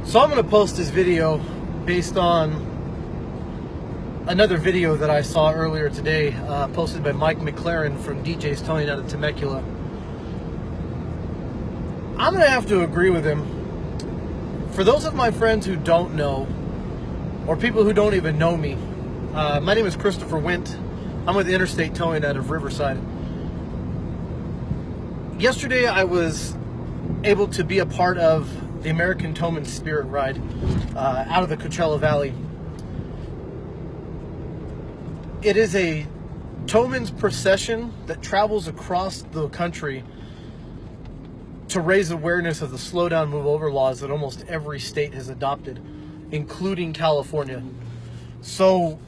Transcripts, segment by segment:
So I'm going to post this video based on another video that I saw earlier today, posted by Mike McLaren from DJ's Towing out of Temecula. I'm going to have to agree with him. For those of my friends who don't know, or people who don't even know me, my name is Christopher Wendt. I'm with Interstate Towing out of Riverside. Yesterday I was able to be a part of the American Towman Spirit Ride out of the Coachella Valley. It is a Towman's procession that travels across the country to raise awareness of the slow down, move over laws that almost every state has adopted, including California. So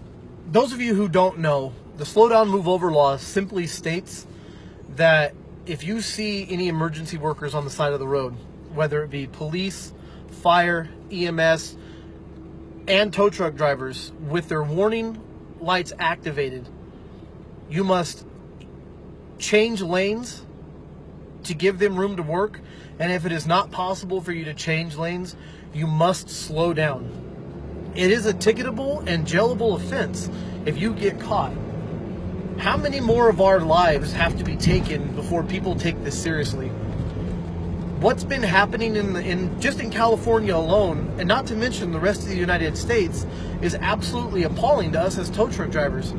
those of you who don't know, the slow down, move over law simply states that if you see any emergency workers on the side of the road, whether it be police, fire, EMS, and tow truck drivers, with their warning lights activated, you must change lanes to give them room to work. And if it is not possible for you to change lanes, you must slow down. It is a ticketable and jailable offense if you get caught. How many more of our lives have to be taken before people take this seriously? What's been happening just in California alone, and not to mention the rest of the United States, is absolutely appalling to us as tow truck drivers.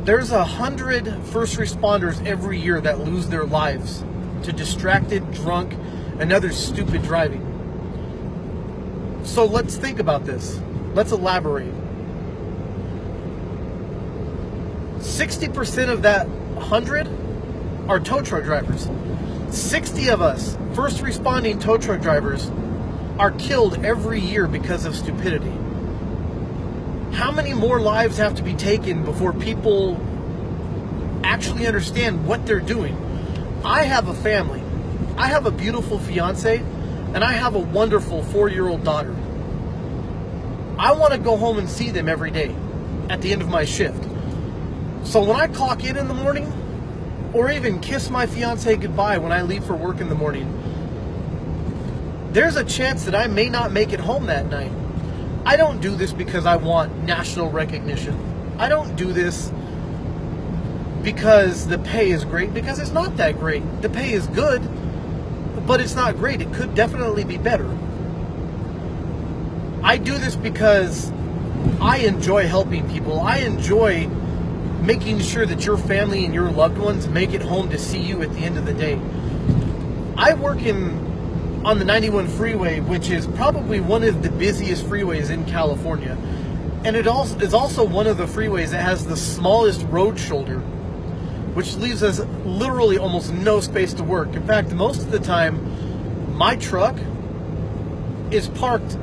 There's 100 first responders every year that lose their lives to distracted, drunk, and other stupid driving. So let's think about this. Let's elaborate. 60% of that 100 are tow truck drivers. 60 of us, first responding tow truck drivers, are killed every year because of stupidity. How many more lives have to be taken before people actually understand what they're doing? I have a family. I have a beautiful fiance, and I have a wonderful 4-year-old daughter. I want to go home and see them every day at the end of my shift. So when I clock in the morning, or even kiss my fiance goodbye when I leave for work in the morning, there's a chance that I may not make it home that night. I don't do this because I want national recognition. I don't do this because the pay is great, because it's not that great. The pay is good, but it's not great. It could definitely be better. I do this because I enjoy helping people. I enjoy making sure that your family and your loved ones make it home to see you at the end of the day. I work on the 91 freeway, which is probably one of the busiest freeways in California. And it is also one of the freeways that has the smallest road shoulder, which leaves us literally almost no space to work. In fact, most of the time, my truck is parked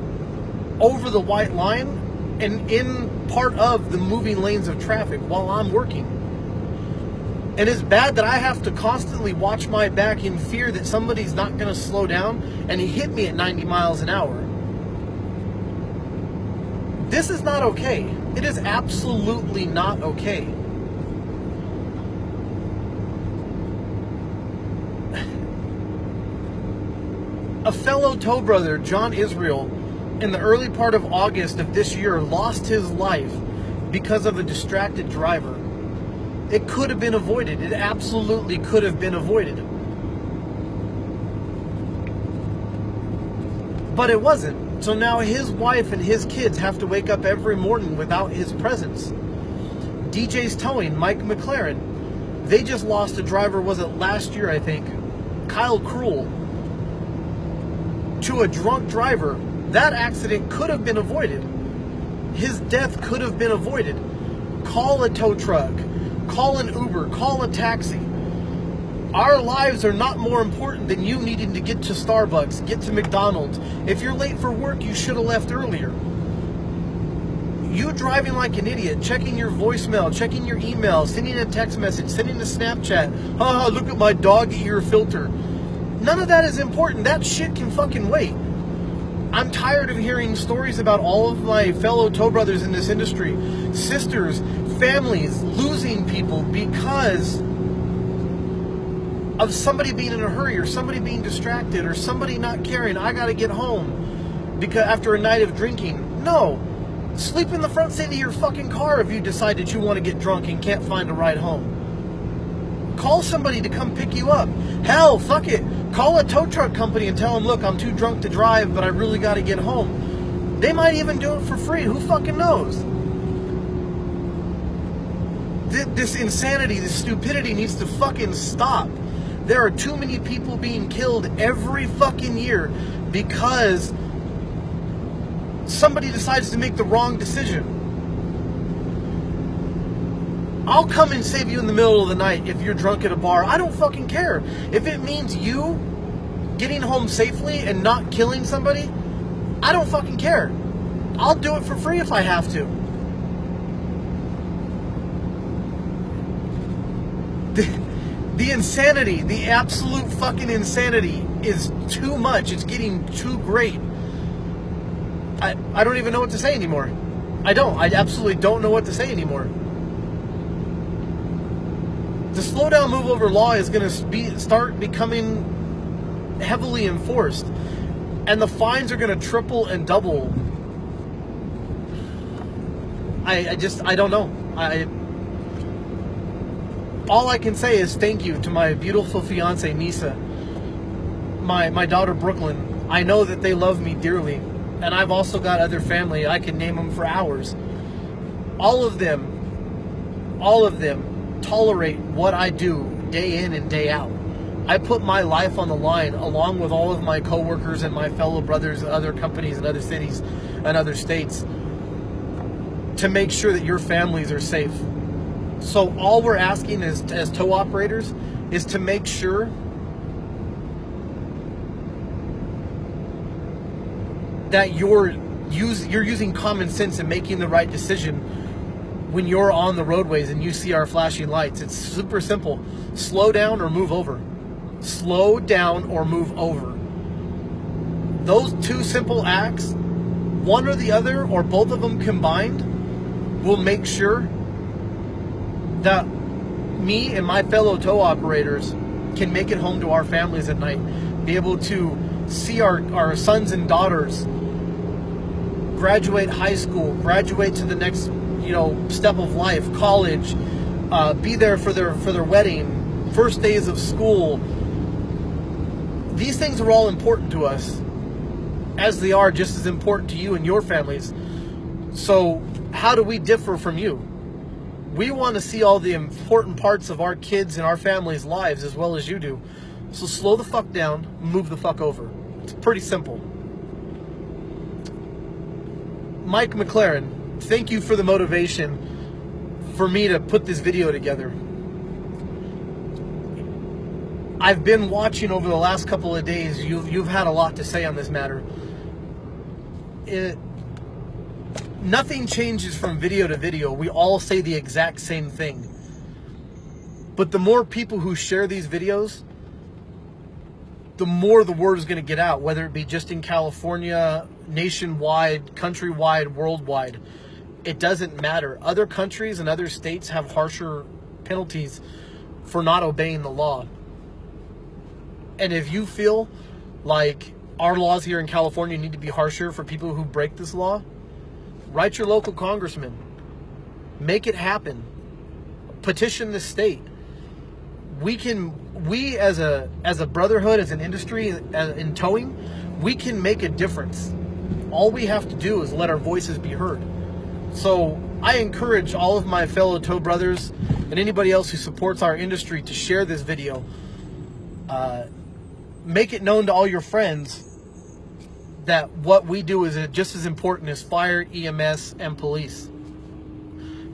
over the white line and in part of the moving lanes of traffic while I'm working. And it's bad that I have to constantly watch my back in fear that somebody's not going to slow down and hit me at 90 miles an hour. This is not okay. It is absolutely not okay. A fellow tow brother, John Israel, in the early part of August of this year, lost his life because of a distracted driver. It could have been avoided. It absolutely could have been avoided. But it wasn't. So now his wife and his kids have to wake up every morning without his presence. DJ's Towing, Mike McLaren, they just lost a driver, was it last year, I think, Kyle Cruel, to a drunk driver. That accident could have been avoided. His death could have been avoided. Call a tow truck. Call an Uber. Call a taxi. Our lives are not more important than you needing to get to Starbucks, get to McDonald's. If you're late for work, you should have left earlier. You driving like an idiot, checking your voicemail, checking your email, sending a text message, sending a Snapchat. Oh, look at my dog ear filter. None of that is important. That shit can fucking wait. I'm tired of hearing stories about all of my fellow tow brothers in this industry, sisters, families losing people because of somebody being in a hurry or somebody being distracted or somebody not caring. I got to get home because after a night of drinking. No. Sleep in the front seat of your fucking car if you decide that you want to get drunk and can't find a ride home. Call somebody to come pick you up. Hell, fuck it. Call a tow truck company and tell them, look, I'm too drunk to drive, but I really got to get home. They might even do it for free. Who fucking knows? This insanity, this stupidity needs to fucking stop. There are too many people being killed every fucking year because somebody decides to make the wrong decision. I'll come and save you in the middle of the night if you're drunk at a bar. I don't fucking care. If it means you getting home safely and not killing somebody, I don't fucking care. I'll do it for free if I have to. The insanity, the absolute fucking insanity is too much. It's getting too great. I don't even know what to say anymore. I absolutely don't know what to say anymore. The slow down, move over law is going to start becoming heavily enforced. And the fines are going to triple and double. I don't know. All I can say is thank you to my beautiful fiance, Nisa, my daughter, Brooklyn. I know that they love me dearly. And I've also got other family. I can name them for hours. All of them tolerate what I do day in and day out. I put my life on the line along with all of my coworkers and my fellow brothers at other companies and other cities and other states to make sure that your families are safe. So all we're asking as tow operators is to make sure that you're using common sense and making the right decision when you're on the roadways and you see our flashing lights. It's super simple. Slow down or move over. Slow down or move over. Those two simple acts, one or the other or both of them combined, will make sure that me and my fellow tow operators can make it home to our families at night, be able to see our sons and daughters graduate high school, graduate to the next step of life, college, be there for their wedding, first days of school. These things are all important to us, as they are just as important to you and your families. So how do we differ from you? We want to see all the important parts of our kids and our families' lives as well as you do. So slow the fuck down, move the fuck over. It's pretty simple. Mike McLaren, thank you for the motivation for me to put this video together. I've been watching over the last couple of days. You've had a lot to say on this matter. Nothing changes from video to video. We all say the exact same thing. But the more people who share these videos, the more the word is going to get out, whether it be just in California, nationwide, countrywide, worldwide. It doesn't matter. Other countries and other states have harsher penalties for not obeying the law. And if you feel like our laws here in California need to be harsher for people who break this law, write your local congressman. Make it happen. Petition the state. We as a brotherhood, as an industry in towing, we can make a difference. All we have to do is let our voices be heard. So I encourage all of my fellow tow brothers and anybody else who supports our industry to share this video. Make it known to all your friends that what we do is just as important as fire, EMS, and police.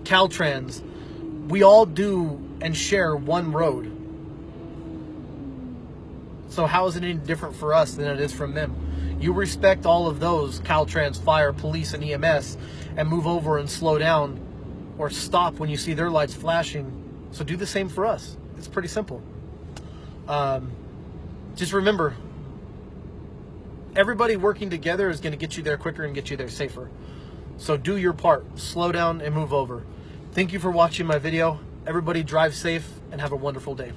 Caltrans, we all do and share one road. So how is it any different for us than it is from them? You respect all of those, Caltrans, fire, police, and EMS, and move over and slow down or stop when you see their lights flashing. So do the same for us. It's pretty simple. Just remember, everybody working together is going to get you there quicker and get you there safer. So do your part. Slow down and move over. Thank you for watching my video. Everybody drive safe and have a wonderful day.